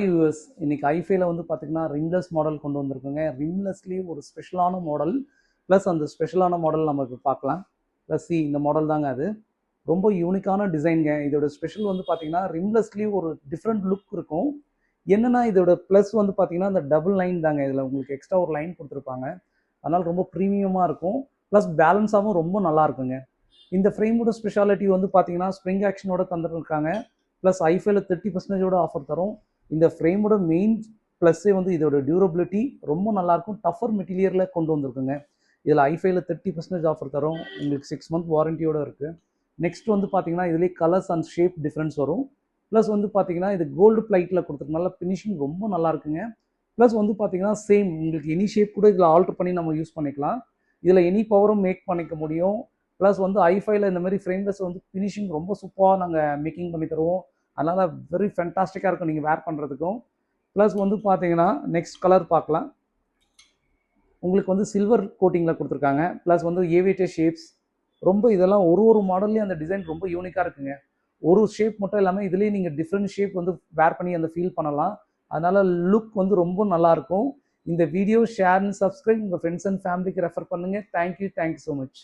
US இன்னைக்கு ஐஃபைல வந்து பார்த்தீங்கன்னா ரிம்லெஸ் மாடல் கொண்டு வந்திருக்குங்க. ரிம்லெஸ்லேயே ஒரு ஸ்பெஷலான மாடல் ப்ளஸ் அந்த ஸ்பெஷலான மாடல் நமக்கு பார்க்கலாம். ப்ளஸ் இந்த மாடல் தாங்க அது. ரொம்ப யூனிக்கான டிசைனுங்க. இதோட ஸ்பெஷல் வந்து பார்த்தீங்கன்னா ரிம்லெஸ்லேயே ஒரு டிஃப்ரெண்ட் லுக் இருக்கும். என்னன்னா இதோட ப்ளஸ் வந்து பார்த்தீங்கன்னா இந்த டபுள் லைன் தாங்க. இதில் உங்களுக்கு எக்ஸ்ட்ரா ஒரு லைன் கொடுத்துருப்பாங்க. அதனால் ரொம்ப ப்ரீமியமாக இருக்கும். ப்ளஸ் பேலன்ஸாகவும் ரொம்ப நல்லா இருக்குங்க. இந்த ஃப்ரேமோட ஸ்பெஷாலிட்டி வந்து பார்த்தீங்கன்னா ஸ்ப்ரிங் ஆக்ஷனோட தந்துருக்காங்க. ப்ளஸ் ஐஃபைல 30% ஆஃபர் தரும். இந்த ஃப்ரேமோட மெயின் ப்ளஸ்ஸே வந்து இதோட டியூரபிலிட்டி ரொம்ப நல்லாயிருக்கும். டஃபர் மெட்டீரியலில் கொண்டு வந்திருக்குங்க. இதில் ஐஃபைல 30% ஆஃபர் தரும். உங்களுக்கு 6 மந்த் வாரண்டியோடு இருக்குது. நெக்ஸ்ட் வந்து பார்த்தீங்கன்னா இதுலேயே கலர்ஸ் அண்ட் ஷேப் டிஃப்ரென்ஸ் வரும். ப்ளஸ் வந்து பார்த்தீங்கன்னா இது கோல்டு பிளைட்டில் கொடுத்துருக்கனால ஃபினிஷிங் ரொம்ப நல்லா இருக்குங்க. ப்ளஸ் வந்து பார்த்தீங்கன்னா சேம் உங்களுக்கு எனி ஷேப் கூட இதில் ஆல்டர் பண்ணி நம்ம யூஸ் பண்ணிக்கலாம். இதில் எனி பவரும் மேக் பண்ணிக்க முடியும். ப்ளஸ் வந்து ஐஃபைல இந்த மாதிரி ஃப்ரேம்லெஸ் வந்து ஃபினிஷிங் ரொம்ப சூப்பராக நாங்கள் மேக்கிங் பண்ணி தருவோம். அதனால் வெரி ஃபேண்டாஸ்டிக்காக இருக்கும் நீங்கள் வேர் பண்ணுறதுக்கும். ப்ளஸ் வந்து பார்த்தீங்கன்னா நெக்ஸ்ட் கலர் பார்க்கலாம். உங்களுக்கு வந்து சில்வர் கோட்டிங்கில் கொடுத்துருக்காங்க. ப்ளஸ் வந்து ஏவியேட்டர் ஷேப்ஸ் ரொம்ப இதெல்லாம் ஒரு மாடல்லையும் அந்த டிசைன் ரொம்ப யூனிக்காக இருக்குங்க. ஒரு ஷேப் மட்டும் இல்லாமல் இதுலேயே நீங்கள் டிஃப்ரெண்ட் ஷேப் வந்து வேர் பண்ணி அந்த ஃபீல் பண்ணலாம். அதனால் லுக் வந்து ரொம்ப நல்லாயிருக்கும். இந்த வீடியோ ஷேர் அண்ட் சப்ஸ்கிரைப் உங்கள் ஃப்ரெண்ட்ஸ் அண்ட் ஃபேமிலிக்கு ரெஃபர் பண்ணுங்கள். Thank you so much.